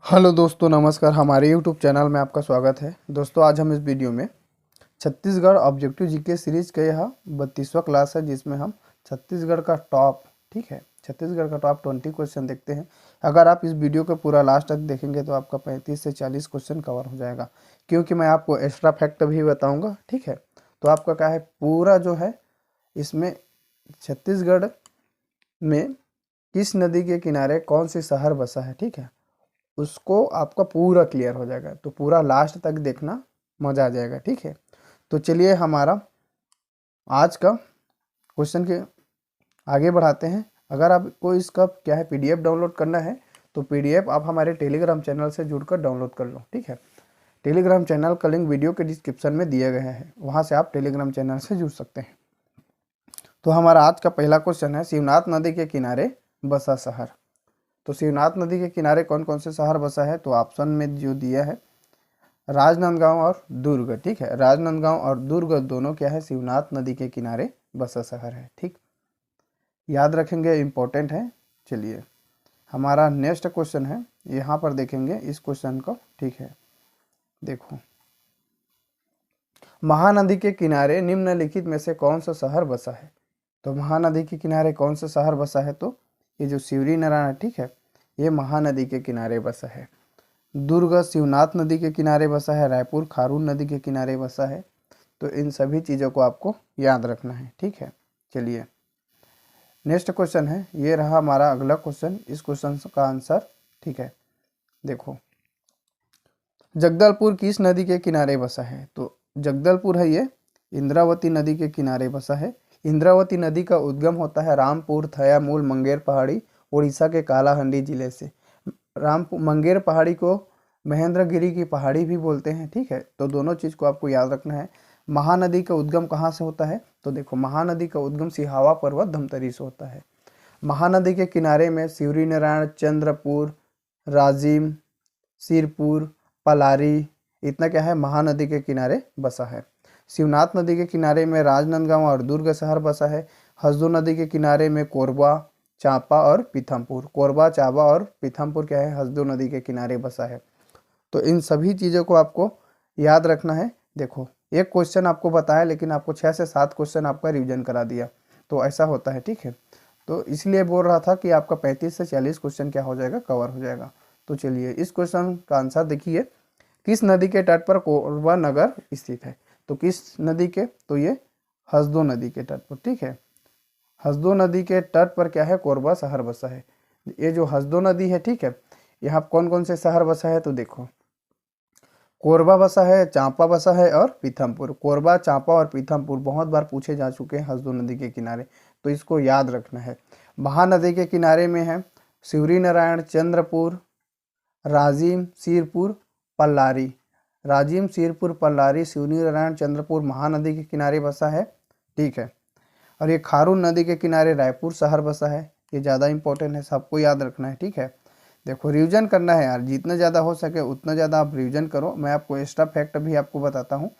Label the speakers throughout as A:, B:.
A: Hello दोस्तों, नमस्कार। हमारे यूट्यूब चैनल में आपका स्वागत है। दोस्तों, आज हम इस वीडियो में छत्तीसगढ़ ऑब्जेक्टिव जीके सीरीज का यह 32वां क्लास है, जिसमें हम छत्तीसगढ़ का टॉप छत्तीसगढ़ का टॉप 20 क्वेश्चन देखते हैं। अगर आप इस वीडियो को पूरा लास्ट तक देखेंगे तो आपका 35 से 40 क्वेश्चन कवर हो जाएगा, क्योंकि मैं आपको एक्स्ट्रा फैक्ट भी बताऊँगा। ठीक है, तो आपका क्या है, पूरा जो है इसमें छत्तीसगढ़ में किस नदी के किनारे कौन सी शहर बसा है, ठीक है, उसको आपका पूरा क्लियर हो जाएगा। तो पूरा लास्ट तक देखना, मज़ा आ जाएगा। ठीक है, तो चलिए हमारा आज का क्वेश्चन के आगे बढ़ाते हैं। अगर आपको इसका क्या है पीडीएफ डाउनलोड करना है तो पीडीएफ आप हमारे टेलीग्राम चैनल से जुड़कर डाउनलोड कर लो। ठीक है, टेलीग्राम चैनल का लिंक वीडियो के डिस्क्रिप्शन में दिया गया है, वहाँ से आप टेलीग्राम चैनल से जुड़ सकते हैं। तो हमारा आज का पहला क्वेश्चन है, शिवनाथ नदी के किनारे बसा शहर। तो शिवनाथ नदी के किनारे कौन कौन से शहर बसा है, तो ऑप्शन में जो दिया है राजनांदगांव और दुर्ग। ठीक है, राजनांदगांव और दुर्ग दोनों क्या है, शिवनाथ नदी के किनारे बसा शहर है। ठीक, याद रखेंगे, इंपॉर्टेंट है। चलिए हमारा नेक्स्ट क्वेश्चन है, यहाँ पर देखेंगे इस क्वेश्चन को। ठीक है, देखो, महानदी के किनारे निम्नलिखित में से कौन सा शहर बसा है। तो महानदी के किनारे कौन सा शहर बसा है, तो ये जो शिवरी नारायण है, ठीक है, ये महानदी के किनारे बसा है। दुर्ग शिवनाथ नदी के किनारे बसा है। रायपुर खारून नदी के किनारे बसा है। तो इन सभी चीज़ों को आपको याद रखना है। ठीक है, चलिए नेक्स्ट क्वेश्चन है, ये रहा हमारा अगला क्वेश्चन। इस क्वेश्चन का आंसर, ठीक है, देखो, जगदलपुर किस नदी के किनारे बसा है। तो जगदलपुर है ये इंद्रावती नदी के किनारे बसा है। इंद्रावती नदी का उद्गम होता है रामपुर, थयामूल, मंगेर पहाड़ी, उड़ीसा के कालाहंडी जिले से। मंगेर पहाड़ी को महेंद्रगिरी की पहाड़ी भी बोलते हैं। ठीक है, तो दोनों चीज़ को आपको याद रखना है। महानदी का उद्गम कहाँ से होता है, तो देखो, महानदी का उद्गम सिहावा पर्वत धमतरी से होता है। महानदी के किनारे में शिवरी नारायण, चंद्रपुर, राजिम, सिरपुर, पलारी, इतना क्या है, महानदी के किनारे बसा है। शिवनाथ नदी के किनारे में राजनांदगांव और दुर्ग शहर बसा है। हसदो नदी के किनारे में कोरबा, चांपा और पीथमपुर। कोरबा, चांपा और पीथमपुर क्या है, हसदो नदी के किनारे बसा है। तो इन सभी चीज़ों को आपको याद रखना है। देखो, एक क्वेश्चन आपको बताया, लेकिन आपको 6 से 7 क्वेश्चन आपका रिवीजन करा दिया, तो ऐसा होता है। ठीक है, तो इसलिए बोल रहा था कि आपका 35 से 40 क्वेश्चन क्या हो जाएगा, कवर हो जाएगा। तो चलिए इस क्वेश्चन का आंसर देखिए, किस नदी के तट पर कोरबा नगर स्थित है। तो किस नदी के, तो ये हसदो नदी के तट पर। ठीक है, हसदो नदी के तट पर क्या है, कोरबा शहर बसा है। ये जो हसदो नदी है, ठीक है, यहाँ कौन कौन से शहर बसा है, तो देखो, कोरबा बसा है, चांपा बसा है और पीथमपुर। कोरबा, चांपा और पीथमपुर बहुत बार पूछे जा चुके हैं हसदो नदी के किनारे, तो इसको याद रखना है। महानदी के किनारे में है शिवरी नारायण, चंद्रपुर, राजिम, सिरपुर, पल्लारी। राजिम, सिरपुर, पल्लारी, शिवरी नारायण, चंद्रपुर महानदी के किनारे बसा है। ठीक है, और ये खारून नदी के किनारे रायपुर शहर बसा है। ये ज़्यादा इंपॉर्टेंट है, सबको याद रखना है। ठीक है, देखो, रिवीजन करना है यार, जितना ज़्यादा हो सके उतना ज़्यादा आप रिवीजन करो। मैं आपको एक्स्ट्रा फैक्ट भी आपको बताता हूँ,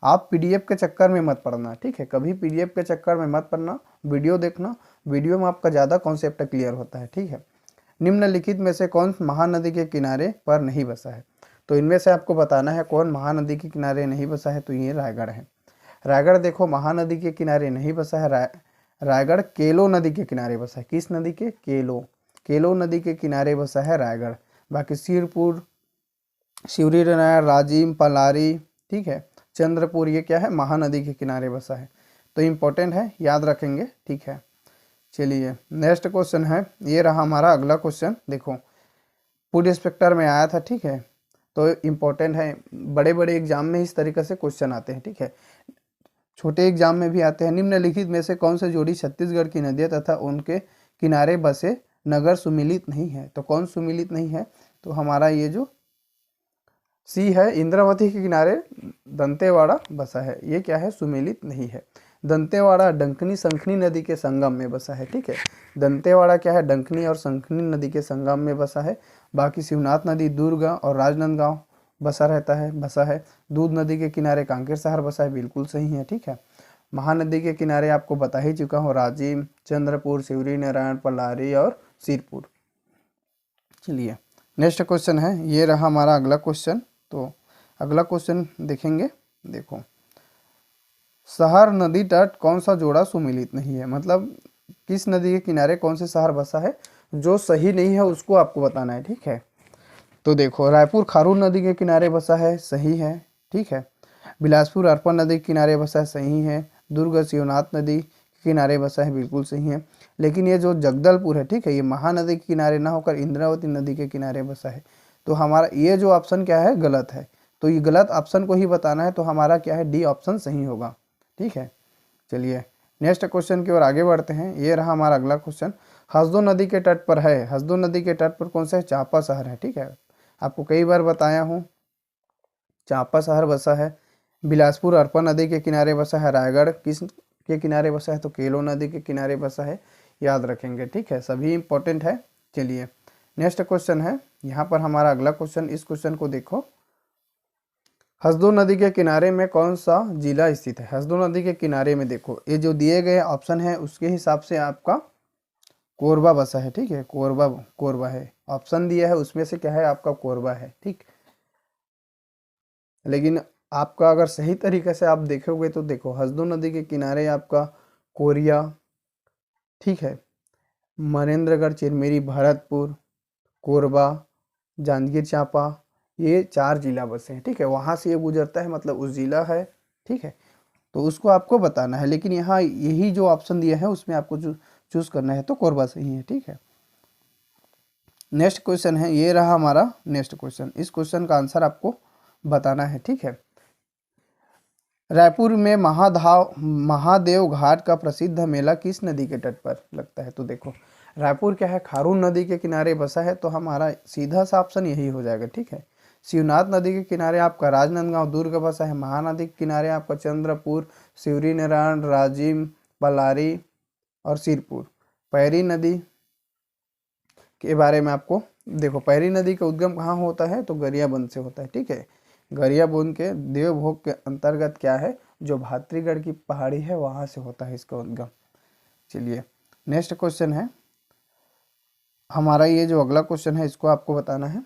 A: आप पीडीएफ के चक्कर में मत पढ़ना। ठीक है, कभी पीडीएफ के चक्कर में मत पढ़ना, वीडियो देखना, वीडियो में आपका ज़्यादा कॉन्सेप्ट क्लियर होता है। ठीक है, निम्नलिखित में से कौन महानदी के किनारे पर नहीं बसा है। तो इनमें से आपको बताना है कौन महानदी के किनारे नहीं बसा है, तो ये रायगढ़ है। रायगढ़ देखो, महानदी के किनारे नहीं बसा है। रायगढ़ केलो नदी के किनारे बसा है। किस नदी के, केलो नदी के किनारे बसा है रायगढ़। बाकी सिरपुर, शिवरी नारायण, राजिम, पलारी, ठीक है, चंद्रपुर, ये क्या है, महानदी के किनारे बसा है। तो इम्पोर्टेंट है, याद रखेंगे। ठीक है, चलिए नेक्स्ट क्वेश्चन है, ये रहा हमारा अगला क्वेश्चन। देखो, फूड इंस्पेक्टर में आया था। ठीक है, तो इम्पोर्टेंट है, बड़े बड़े एग्जाम में इस तरीके से क्वेश्चन आते हैं। ठीक है, छोटे एग्जाम में भी आते हैं। निम्नलिखित में से कौन से जोड़ी छत्तीसगढ़ की नदियाँ तथा उनके किनारे बसे नगर सुमिलित नहीं है। तो कौन सुमिलित नहीं है, तो हमारा ये जो सी है, इंद्रावती के किनारे दंतेवाड़ा बसा है। ये क्या है, सुमिलित नहीं है। दंतेवाड़ा डंकनी संखनी नदी के संगम में बसा है। ठीक है, दंतेवाड़ा क्या है, डंकनी और संखनी नदी के संगम में बसा है। बाकी शिवनाथ नदी दुर्ग और राजनांदगांव बसा है। दूध नदी के किनारे कांकेर शहर बसा है, बिल्कुल सही है। ठीक है, महानदी के किनारे आपको बता ही चुका हूँ, राजिम, चंद्रपुर, शिवरी नारायण, पलारी और सिरपुर। चलिए नेक्स्ट क्वेश्चन है, ये रहा हमारा अगला क्वेश्चन। तो अगला क्वेश्चन देखेंगे। देखो, शहर नदी तट कौन सा जोड़ा सुमिलित नहीं है, मतलब किस नदी के किनारे कौन से शहर बसा है जो सही नहीं है उसको आपको बताना है। ठीक है, तो देखो, रायपुर खारून नदी के किनारे बसा है, सही है। ठीक है, बिलासपुर अरपा नदी के किनारे बसा है, सही है। दुर्ग शिवनाथ नदी के किनारे बसा है, बिल्कुल सही है। लेकिन ये जो जगदलपुर है, ठीक है, ये महानदी के किनारे ना होकर इंद्रावती नदी के किनारे बसा है। तो हमारा ये जो ऑप्शन क्या है, गलत है। तो ये गलत ऑप्शन को ही बताना है, तो हमारा क्या है, डी ऑप्शन सही होगा। ठीक है, चलिए नेक्स्ट क्वेश्चन की ओर आगे बढ़ते हैं। ये रहा हमारा अगला क्वेश्चन। हसदो नदी के तट पर है, हसदो नदी के तट पर कौन सा है, चांपा शहर है। ठीक है, आपको कई बार बताया हूँ, चांपा शहर बसा है। बिलासपुर अरपा नदी के किनारे बसा है। रायगढ़ किस के किनारे बसा है, तो केलो नदी के किनारे बसा है, याद रखेंगे। ठीक है, सभी इंपॉर्टेंट है। चलिए नेक्स्ट क्वेश्चन है, यहाँ पर हमारा अगला क्वेश्चन, इस क्वेश्चन को देखो। हसदो नदी के किनारे में कौन सा जिला स्थित है। हसदो नदी के किनारे में देखो, ये जो दिए गए ऑप्शन है उसके हिसाब से आपका कोरबा बसा है। ठीक है, कोरबा कोरबा है, ऑप्शन दिया है उसमें से क्या है, आपका कोरबा है। ठीक, लेकिन आपका अगर सही तरीके से आप देखोगे तो देखो, हसदो नदी के किनारे आपका कोरिया, ठीक है, मनेन्द्रगढ़, चिरमिरी, भरतपुर, कोरबा, जांजगीर चांपा, ये 4 जिला बसे हैं। ठीक है, वहाँ से ये गुजरता है, मतलब उस जिला है। ठीक है, तो उसको आपको बताना है। लेकिन यहाँ यही जो ऑप्शन दिया है उसमें आपको जो चूज करना है, तो कोरबा सही है। ठीक है, नेक्स्ट क्वेश्चन है, ये रहा हमारा नेक्स्ट क्वेश्चन। इस क्वेश्चन का आंसर आपको बताना है। ठीक है, रायपुर में महादेव घाट का प्रसिद्ध मेला किस नदी के तट पर लगता है। तो देखो, रायपुर क्या है, खारून नदी के किनारे बसा है, तो हमारा सीधा सा ऑप्शन यही हो जाएगा। ठीक है, शिवनाथ नदी के किनारे आपका राजनांदगांव दुर्ग बसा है। महानदी के किनारे आपका चंद्रपुर, शिवरी नारायण, राजिम, बल्लारी और सिरपुर। पैरी नदी के बारे में आपको देखो, पैरी नदी का उद्गम कहाँ होता है, तो गरियाबंद से होता है। ठीक है, गरियाबंद के देवभोग के अंतर्गत क्या है, जो भातृगढ़ की पहाड़ी है वहां से होता है इसका उद्गम। चलिए नेक्स्ट क्वेश्चन है हमारा, ये जो अगला क्वेश्चन है इसको आपको बताना है।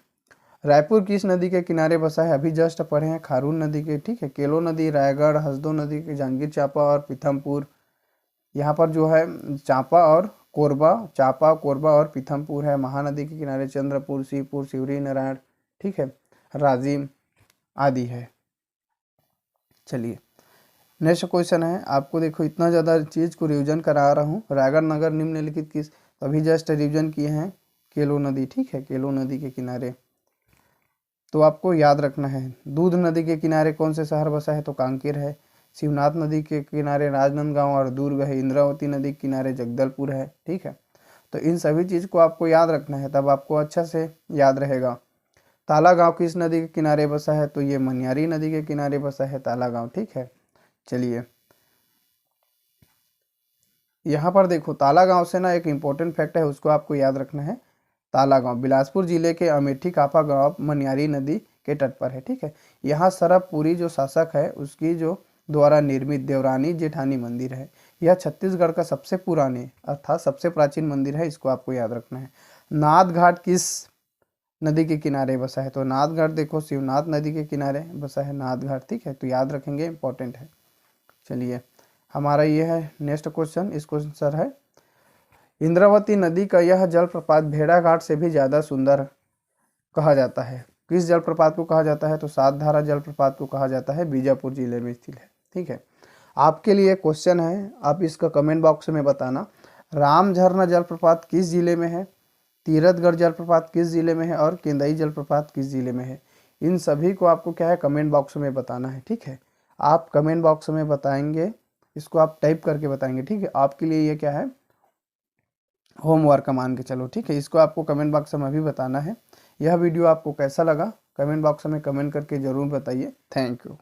A: रायपुर किस नदी के किनारे बसा है, अभी जस्ट पढ़े हैं, खारून नदी के। ठीक है, केलो नदी, रायगढ़, हसदो नदी के, जांजगीर चांपा और पीथमपुर। यहाँ पर जो है चांपा और कोरबा और पीथमपुर है। महानदी के किनारे चंद्रपुर, शिवपुर, शिवरी नारायण, ठीक है, राजिम आदि है। चलिए नेक्स्ट क्वेश्चन है, आपको देखो इतना ज़्यादा चीज़ को रिवीजन करा रहा हूँ। रायगढ़ नगर निम्नलिखित किस, अभी जस्ट रिवीजन किए हैं, केलो नदी। ठीक है, केलो नदी के किनारे, तो आपको याद रखना है। दूध नदी के किनारे कौन से शहर बसा है, तो कांकेर है। शिवनाथ नदी के किनारे राजनांदगांव और दुर्ग है। इंद्रावती नदी के किनारे जगदलपुर है। ठीक है, तो इन सभी चीज़ को आपको याद रखना है, तब आपको अच्छा से याद रहेगा। ताला गांव किस नदी के किनारे बसा है, तो ये मनियारी नदी के किनारे बसा है ताला गांव। ठीक है, चलिए यहाँ पर देखो, ताला गांव से ना एक इम्पोर्टेंट फैक्ट है, उसको आपको याद रखना है। ताला गांव बिलासपुर जिले के अमेठी कापा गांव मनियारी नदी के तट पर है। ठीक है, यहाँ सरबपुरी जो शासक है उसकी जो द्वारा निर्मित देवरानी जेठानी मंदिर है। यह छत्तीसगढ़ का सबसे पुराने अर्थात सबसे प्राचीन मंदिर है, इसको आपको याद रखना है। नाथ घाट किस नदी के किनारे बसा है, तो नाथ घाट देखो शिवनाथ नदी के किनारे बसा है नाथ घाट। ठीक है, तो याद रखेंगे, इंपॉर्टेंट है। चलिए हमारा ये है नेक्स्ट क्वेश्चन, इस क्वेश्चन सर है, इंद्रावती नदी का यह जलप्रपात भेड़ाघाट से भी ज़्यादा सुंदर कहा जाता है। किस जलप्रपात को कहा जाता है, तो सातधारा जलप्रपात को कहा जाता है, बीजापुर जिले में स्थित है। ठीक है, आपके लिए क्वेश्चन है, आप इसका कमेंट बॉक्स में बताना। राम झरना जलप्रपात किस जिले में है, तीरथगढ़ जलप्रपात किस जिले में है और केंदई जलप्रपात किस जिले में है। इन सभी को आपको क्या है, कमेंट बॉक्स में बताना है। ठीक है, आप कमेंट बॉक्स में बताएंगे, इसको आप टाइप करके बताएंगे। ठीक है, आपके लिए ये क्या है, होमवर्क मान के चलो। ठीक है, इसको आपको कमेंट बॉक्स में भी बताना है। यह वीडियो आपको कैसा लगा, कमेंट बॉक्स में कमेंट करके ज़रूर बताइए। Thank you.